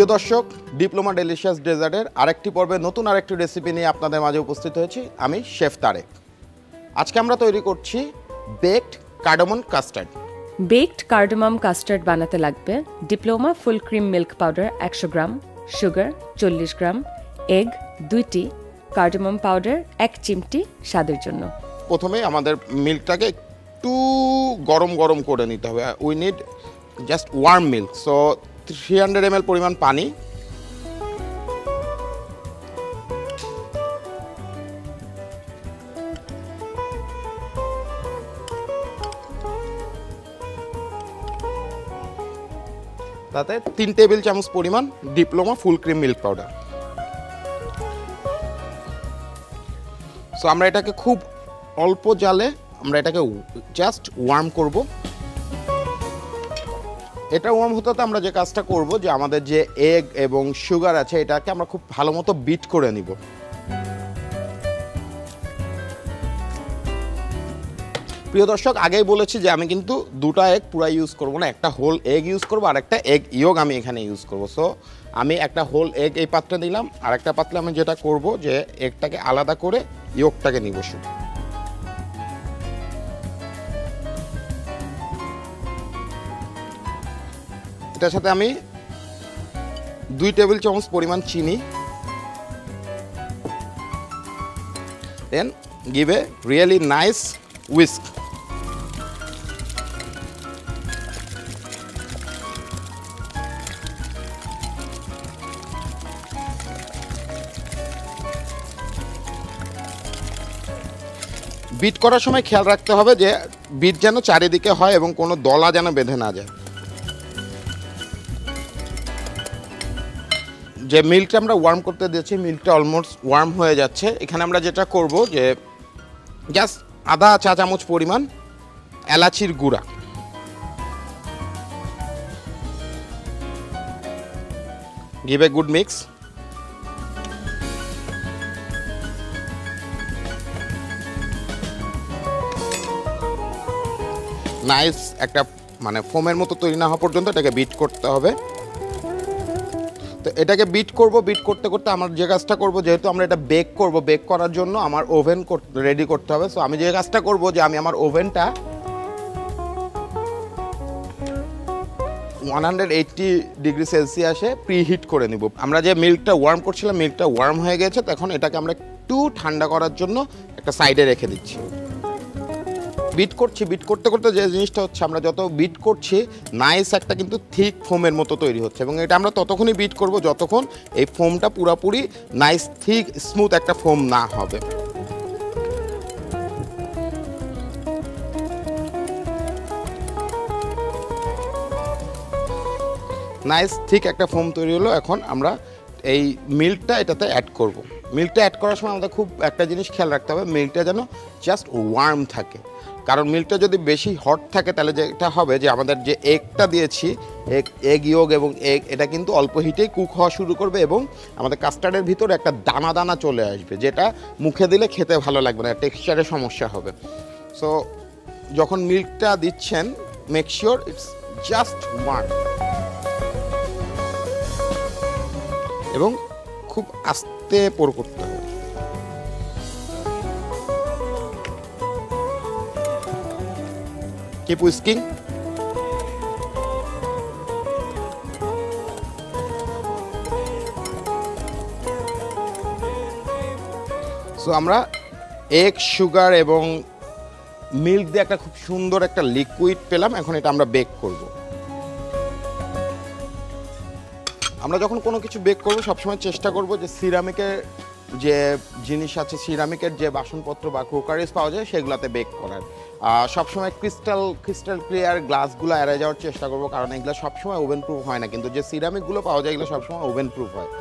প্রিয় দর্শক, diploma delicious ডেজার্টের আরেকটি পর্বে নতুন আরেকটি রেসিপি নিয়ে আপনাদের মাঝে উপস্থিত হয়েছি। আমি শেফ তারেক। আজকে আমরা তৈরি করছি baked cardamom custard. Baked cardamom custard বানাতে লাগবে diploma full cream milk powder 100 গ্রাম, সুগার 40 গ্রাম, এগ 2টি, কার্ডামম পাউডার 1 চিমটি স্বাদের জন্য। প্রথমে আমাদের মিল্কটাকে একটু গরম গরম করে নিতে হবে। We need just warm milk. So 300 ml পরিমাণ পানি, তাতে 3 টেবিল চামচ পরিমাণ Diploma full cream milk powder. So আমরা এটাকে খুব অল্প জালে আমরা এটাকে জাস্ট ওয়ার্ম করব। এটা ওয়ার্ম হতে আমরা যে কাজটা করব, যে আমাদের যে এগ এবং সুগার আছে এটাকে আমরা খুব ভালো মতো বিট করে নিব। প্রিয় দর্শক, আগেই বলেছি যে আমি কিন্তু দুটো এগ পুরো ইউজ করব না, একটা হোল এগ ইউজ করব আর একটা এগ ইয়ক আমি এখানে ইউজ করব। সো আমি একটা হোল এগ এই পাত্রে দিলাম, আর একটা পাত্রে আমি যেটা করব যে এগটাকে আলাদা করে ইয়কটাকে নিব শুধু। এটার সাথে আমি 2 টেবিল চামচ পরিমাণ চিনি, then give a really nice whisk. Beat করার সময় খেয়াল রাখতে হবে যে বিট যেন চারিদিকে হয় এবং কোনো দলা যেন বেঁধে না যায়। যে মিল্কটা আমরা ওয়ার্ম করতে দিয়েছি, মিল্কটা অলমোস্ট ওয়ার্ম হয়ে যাচ্ছে। এখানে আমরা যেটা করব যে জাস্ট আধা চা চামচ পরিমাণ এলাচির গুঁড়া, give a good mix. Nice একটা মানে ফোমের মতো তৈরি না হওয়া পর্যন্ত এটাকে বিট করতে হবে। তো এটাকে বিট করব, বিট করতে করতে আমার যে কাজটা করব, যেহেতু আমরা এটা বেক করব, বেক করার জন্য আমার ওভেন রেডি করতে হবে। সো আমি যে কাজটা করব যে আমি আমার ওভেনটা 180 ডিগ্রি সেলসিয়াসে প্রিহিট করে নিব। আমরা যে মিল্কটা ওয়ার্ম করছিলাম, মিল্কটা ওয়ার্ম হয়ে গেছে, তখন এটাকে আমরা একটু ঠান্ডা করার জন্য একটা সাইডে রেখে দিচ্ছি। বিট করছি, বিট করতে করতে যে জিনিসটা হচ্ছে, আমরা যত বিট করছি নাইস একটা কিন্তু থিক ফোমের মতো তৈরি হচ্ছে, এবং এটা আমরা ততক্ষণই বিট করব যতক্ষণ এই ফোমটা পুরোপুরি নাইস থিক স্মুথ একটা ফোম না হবে। নাইস থিক একটা ফোম তৈরি হলো। এখন আমরা এই মিল্কটা এটাতে অ্যাড করব। মিল্কটা অ্যাড করার সময় আমাদের খুব একটা জিনিস খেয়াল রাখতে হবে, মিল্কটা যেন জাস্ট ওয়ার্ম থাকে। কারণ মিল্কটা যদি বেশি হট থাকে তাহলে যেটা হবে যে আমাদের যে এগটা দিয়েছি, এগ ইয়ক এবং এগ, এটা কিন্তু অল্প হিটেই কুক হওয়া শুরু করবে এবং আমাদের কাস্টার্ডের ভিতরে একটা দানা দানা চলে আসবে, যেটা মুখে দিলে খেতে ভালো লাগবে না, টেক্সচারে সমস্যা হবে। সো যখন মিল্কটা দিচ্ছেন, make sure it's just warm এবং খুব আস্তে পোর করতে হবে। Keep whisking. সো আমরা এগ, সুগার এবং মিল্ক দিয়ে একটা খুব সুন্দর একটা লিকুইড পেলাম। এখন এটা আমরা বেক করব। আমরা যখন কোনো কিছু বেক করব সবসময় চেষ্টা করব যে সিরামিকের যে জিনিস আছে, সিরামিকের যে বাসনপত্র বা ক্রোকারিজ পাওয়া যায় সেগুলোতে বেক করার। সবসময় ক্রিস্টাল ক্লিয়ার গ্লাসগুলো এড়িয়ে যাওয়ার চেষ্টা করব, কারণ এগুলো সবসময় ওভেন প্রুফ হয় না, কিন্তু যে সিরামিকগুলো পাওয়া যায় এগুলো সবসময় ওভেন প্রুফ হয়।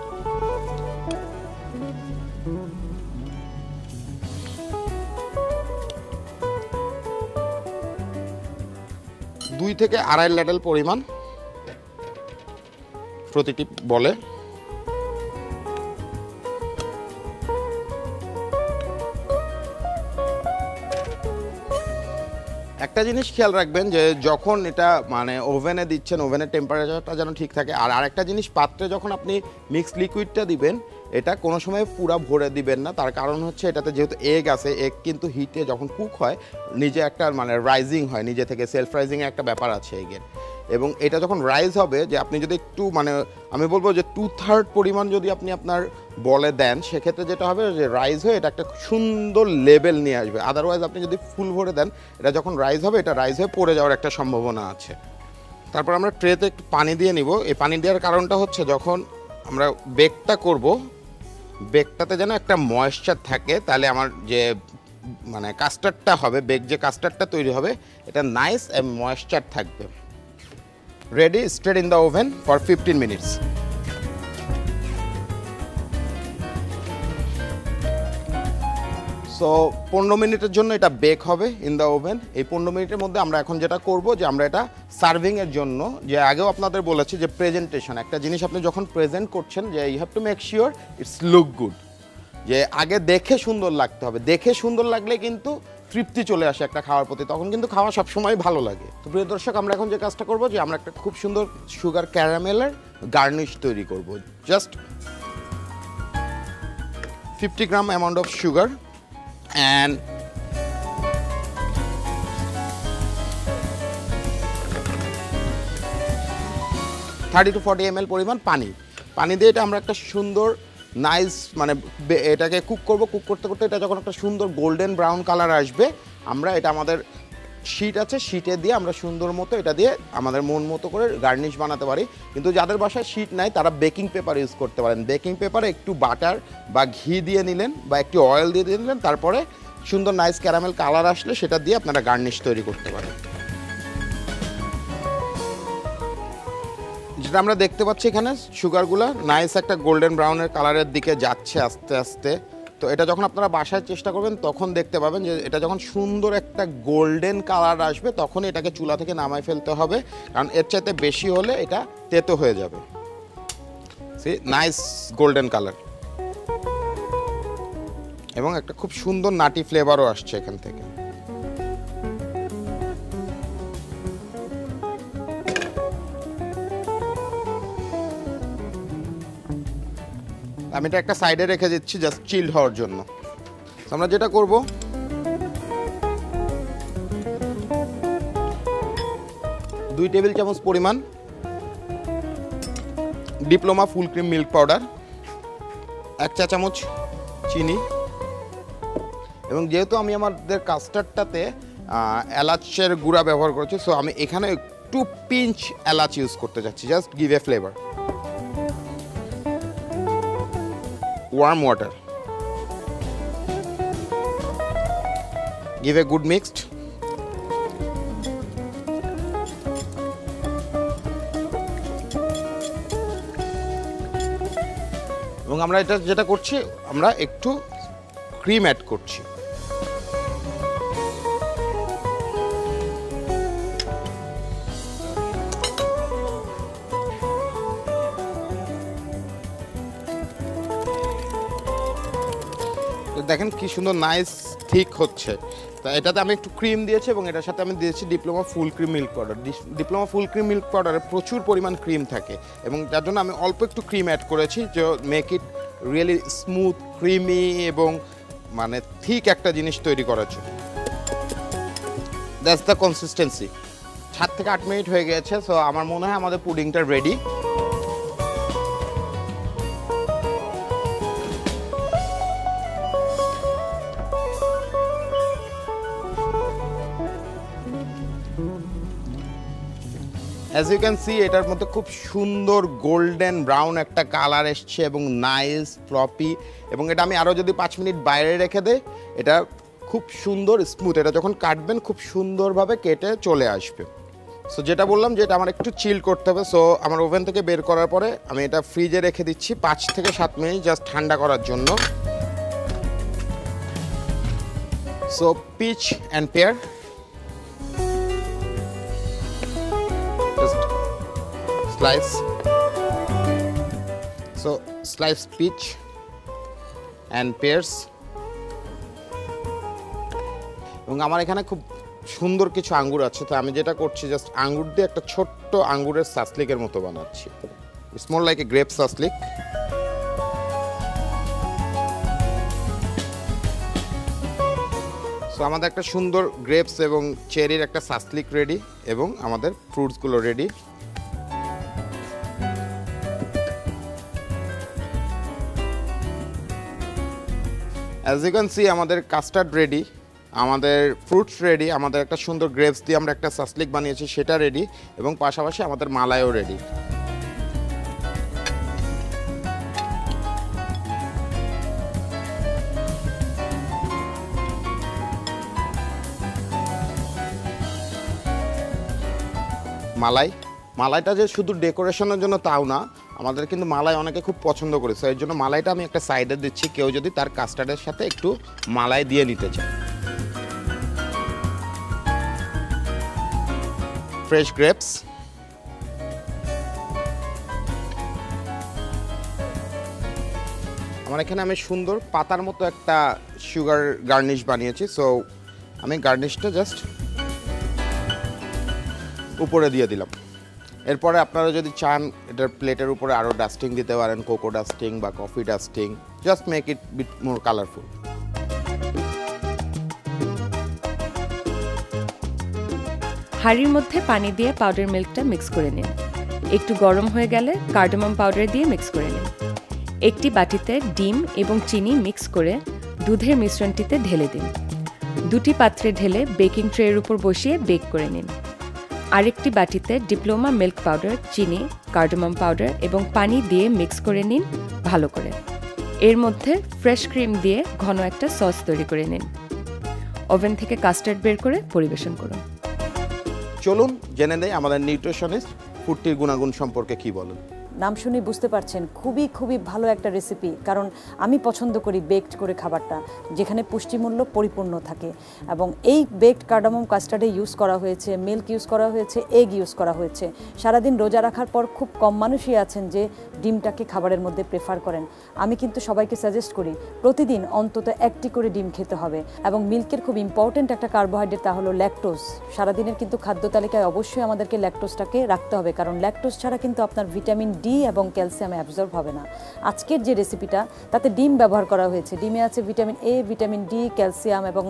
2 থেকে 2.5 ল্যাডেল পরিমাণ প্রতিটি বলে। একটা জিনিস খেয়াল রাখবেন যে যখন এটা মানে ওভেনে দিচ্ছেন ওভেনের টেম্পারেচারটা যেন ঠিক থাকে। আর আরেকটা জিনিস, পাত্রে যখন আপনি মিক্সড লিকুইডটা দিবেন এটা কোনো সময় পুরো ভরে দিবেন না। তার কারণ হচ্ছে এটাতে যেহেতু এগ আছে, এগ কিন্তু হিটে যখন কুক হয় নিজে একটা মানে রাইজিং হয়, নিজে থেকে সেলফ রাইজিংয়ের একটা ব্যাপার আছে এগের। এবং এটা যখন রাইজ হবে, যে আপনি যদি একটু মানে আমি বলবো যে 2/3 পরিমাণ যদি আপনি আপনার বলে দেন, সেক্ষেত্রে যেটা হবে যে রাইজ হয়ে এটা একটা সুন্দর লেভেল নিয়ে আসবে। আদারওয়াইজ আপনি যদি ফুল ভরে দেন, এটা যখন রাইজ হবে এটা রাইজ হয়ে পড়ে যাওয়ার একটা সম্ভাবনা আছে। তারপর আমরা ট্রেতে একটু পানি দিয়ে নিব। এই পানি দেওয়ার কারণটা হচ্ছে যখন আমরা বেকটা করব, বেকটাতে যেন একটা ময়েশ্চার থাকে, তাহলে আমার যে মানে কাস্টার্ডটা হবে, বেক যে কাস্টার্ডটা তৈরি হবে এটা নাইস এন্ড ময়েশ্চার থাকবে। Ready, straight in the oven for 15 minutes. So 15 মিনিটের জন্য এটা বেক হবে ইন দ্য ওভেন। এই 15 মিনিটের মধ্যে আমরা এখন যেটা করব যে আমরা এটা সার্ভিংয়ের জন্য, যে আগেও আপনাদের বলেছি যে প্রেজেন্টেশন, একটা জিনিস আপনি যখন প্রেজেন্ট করছেন যে you have to make sure it's look good, যে আগে দেখে সুন্দর লাগতে হবে। দেখে সুন্দর লাগলে কিন্তু তৃপ্তি চলে আসে একটা খাওয়ার প্রতি, তখন কিন্তু খাওয়া সবসময় ভালো লাগে। তো প্রিয় দর্শক, আমরা এখন যে কাজটা করব যে আমরা একটা খুব সুন্দর সুগার ক্যারামেলের গার্নিশ তৈরি করব। Just 50 gram amount of sugar and 30 to 40 ml পরিমাণ পানি দিয়ে এটা আমরা একটা সুন্দর নাইস মানে এটাকে কুক করব। কুক করতে করতে এটা যখন একটা সুন্দর গোল্ডেন ব্রাউন কালার আসবে, আমরা এটা আমাদের শীট আছে, শীটে দিয়ে আমরা সুন্দর মতো এটা দিয়ে আমাদের মন মতো করে গার্নিশ বানাতে পারি। কিন্তু যাদের বাসায় শীট নাই তারা বেকিং পেপার ইউজ করতে পারেন। বেকিং পেপারে একটু বাটার বা ঘি দিয়ে নিলেন বা একটু অয়েল দিয়ে নিলেন, তারপরে সুন্দর নাইস ক্যারামেল কালার আসলে সেটা দিয়ে আপনারা গার্নিশ তৈরি করতে পারেন। যেটা আমরা দেখতে পাচ্ছি এখানে সুগারগুলো নাইস একটা গোল্ডেন ব্রাউনের কালারের দিকে যাচ্ছে আস্তে আস্তে। তো এটা যখন আপনারা বাসায় চেষ্টা করবেন তখন দেখতে পাবেন যে এটা যখন সুন্দর একটা গোল্ডেন কালার আসবে তখন এটাকে চুলা থেকে নামায় ফেলতে হবে, কারণ এর চাইতে বেশি হলে এটা তেতো হয়ে যাবে। সি নাইস গোল্ডেন কালার এবং একটা খুব সুন্দর নাটি ফ্লেভারও আসছে এখান থেকে। আমি এটা একটা সাইডে রেখে দিচ্ছি জাস্ট চিল্ড হওয়ার জন্য। আমরা যেটা করব দুই টেবিল চামচ পরিমাণ Diploma full cream milk powder, 1 চা চামচ চিনি, এবং যেহেতু আমি আমাদের কাস্টার্ডটাতে এলাচের গুঁড়া ব্যবহার করেছি, সো আমি এখানে একটু পিঞ্চ এলাচ ইউজ করতে যাচ্ছি, just give a flavour. warm water, give a good mixed, এবং আমরা এটা যেটা করছি আমরা একটু ক্রিম অ্যাড করছি। দেখেন কি সুন্দর নাইস ঠিক হচ্ছে। তা এটাতে আমি একটু ক্রিম দিয়েছি এবং এটার সাথে আমি দিয়েছি Diploma full cream milk powder. Diploma full cream milk পাউডারে প্রচুর পরিমাণ ক্রিম থাকে এবং যার জন্য আমি অল্প একটু ক্রিম অ্যাড করেছি, যে make it really smooth creamy এবং মানে ঠিক একটা জিনিস তৈরি করার জন্য। That's the consistency. 7 থেকে 8 মিনিট হয়ে গেছে, সো আমার মনে হয় আমাদের পুডিংটা ready. As you can see এটার মধ্যে খুব সুন্দর গোল্ডেন ব্রাউন একটা কালার এসছে এবং নাইস ফ্লপি, এবং এটা আমি আরও যদি 5 মিনিট বাইরে রেখে দেই এটা খুব সুন্দর স্মুথ, এটা যখন কাটবেন খুব সুন্দরভাবে কেটে চলে আসবে। সো যেটা বললাম যে এটা আমার একটু চিল করতে হবে, সো আমার ওভেন থেকে বের করার পরে আমি এটা ফ্রিজে রেখে দিচ্ছি 5 থেকে 7 মিনিট জাস্ট ঠান্ডা করার জন্য। So peach and pear, slice, so slice peach and pears, এবং আমার এখানে খুব সুন্দর কিছু আঙ্গুর আছে, তো আমি যেটা করছি জাস্ট আঙ্গুর দিয়ে একটা ছোট্ট আঙ্গুরের সাসলিকের মতো বানাচ্ছি। It's more like a grape shashlik. So আমাদের একটা সুন্দর গ্রেপস এবং চেরির একটা সাসলিক রেডি এবং আমাদের ফ্রুটসগুলো ready. As you can see আমাদের কাস্টার্ড রেডি, আমাদের ফ্রুটস রেডি, আমাদের একটা সুন্দর গ্রেপস দিয়ে আমরা একটা সাসলিক বানিয়েছি সেটা রেডি, এবং পাশাপাশি আমাদের মালাইও রেডি। মালাইটা যে শুধু ডেকোরেশনের জন্য তাও না, আমাদের কিন্তু মালাই অনেকে খুব পছন্দ করেছে, এর জন্য মালাইটা আমি একটা সাইডে দিচ্ছি, কেউ যদি তার কাস্টার্ডের সাথে একটু মালাই দিয়ে নিতে চায়। ফ্রেশ গ্রেপস, আমার এখানে আমি সুন্দর পাতার মতো একটা সুগার গার্নিশ বানিয়েছি। সো আমি গার্নিশটা জাস্ট উপরে দিয়ে দিলাম। এরপরে আপনারা যদি চান এটার প্লেটের উপরে আরও ডাস্টিং দিতে পারেন, কোকো ডাস্টিং বা coffee dusting, just make it bit more colourful. হাঁড়ির মধ্যে পানি দিয়ে পাউডার মিল্কটা মিক্স করে নিন। একটু গরম হয়ে গেলে কার্ডামম পাউডার দিয়ে মিক্স করে নিন। একটি বাটিতে ডিম এবং চিনি মিক্স করে দুধের মিশ্রণটিতে ঢেলে দিন। দুটি পাত্রে ঢেলে বেকিং ট্রের উপর বসিয়ে বেক করে নিন। আরেকটি বাটিতে ডিপ্লোমা মিল্ক পাউডার, চিনি, কার্ডামম পাউডার এবং পানি দিয়ে মিক্স করে নিন ভালো করে। এর মধ্যে ফ্রেশ ক্রিম দিয়ে ঘন একটা সস তৈরি করে নিন। ওভেন থেকে কাস্টার্ড বের করে পরিবেশন করুন। চলুন জেনে নেই আমাদের নিউট্রিশনিস্ট ফুডটির গুণাগুণ সম্পর্কে কি বলেন। নাম শুনে বুঝতে পারছেন খুবই ভালো একটা রেসিপি, কারণ আমি পছন্দ করি বেকড করে খাবারটা, যেখানে পুষ্টিমূল্য পরিপূর্ণ থাকে। এবং এই বেকড কার্ডামম কাস্টার্ডে ইউজ করা হয়েছে মিল্ক, ইউজ করা হয়েছে এগ, ইউজ করা হয়েছে। সারাদিন রোজা রাখার পর খুব কম মানুষই আছেন যে ডিমটাকে খাবারের মধ্যে প্রেফার করেন। আমি কিন্তু সবাইকে সাজেস্ট করি প্রতিদিন অন্তত একটি করে ডিম খেতে হবে। এবং মিল্কের খুব ইম্পর্টেন্ট একটা কার্বোহাইড্রেট, তা হলো ল্যাকটোজ। সারাদিনের কিন্তু খাদ্য তালিকায় অবশ্যই আমাদেরকে ল্যাকটোজটাকে রাখতে হবে, কারণ ল্যাকটোজ ছাড়া কিন্তু আপনার ভিটামিন ডি এবং ক্যালসিয়াম অ্যাবজর্ব হবে না। আজকের যে রেসিপিটা তাতে ডিম ব্যবহার করা হয়েছে, ডিমে আছে vitamin A, vitamin D, calcium এবং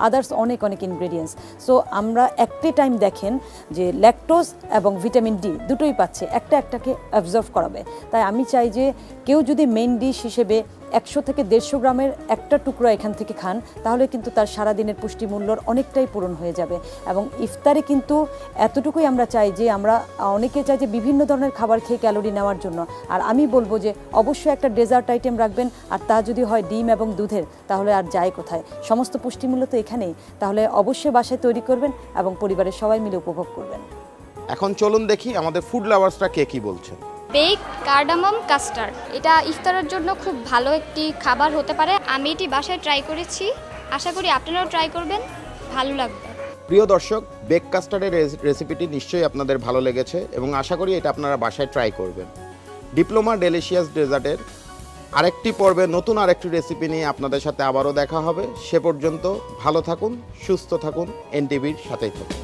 আদার্স অনেক ইনগ্রেডিয়েন্টস। সো আমরা একটি টাইম দেখেন যে ল্যাকটোজ এবং ভিটামিন ডি দুটোই পাচ্ছে, একটাকে অ্যাবজর্ব করাবে। তাই আমি চাই যে কেউ যদি মেইন ডিশ হিসেবে 100 থেকে 150 গ্রামের একটা টুকরো এখান থেকে খান, তাহলে কিন্তু তার সারাদিনের পুষ্টিমূল্যর অনেকটাই পূরণ হয়ে যাবে। এবং ইফতারে কিন্তু এতটুকুই আমরা চাই যে আমরা অনেকে চাই যে বিভিন্ন ধরনের খাবার খেয়ে ক্যালোরি নেওয়ার জন্য, আর আমি বলবো যে অবশ্যই একটা ডেজার্ট আইটেম রাখবেন, আর তা যদি হয় ডিম এবং দুধের, তাহলে আর যায় কোথায়, সমস্ত পুষ্টিমূল্য তো এখানেই। তাহলে অবশ্যই বাসায় তৈরি করবেন এবং পরিবারের সবাই মিলে উপভোগ করবেন। এখন চলুন দেখি আমাদের ফুড লাভার্সরা কে কি বলছেন। বেক কার্ডামম কাস্টার্ড, এটা ইফতারের জন্য খুব ভালো একটি খাবার হতে পারে। আমি এটি বাসায় ট্রাই করেছি, আশা করি আপনারাও ট্রাই করবেন, ভালো লাগবে। প্রিয় দর্শক, বেক কাস্টার্ডের রেসিপিটি নিশ্চয়ই আপনাদের ভালো লেগেছে এবং আশা করি এটা আপনারা বাসায় ট্রাই করবেন। ডিপ্লোমা ডেলিশিয়াস ডেজার্টের আরেকটি পর্বে নতুন আরেকটি রেসিপি নিয়ে আপনাদের সাথে আবারও দেখা হবে। সে পর্যন্ত ভালো থাকুন, সুস্থ থাকুন, এনটিভির সাথেই থাকুন।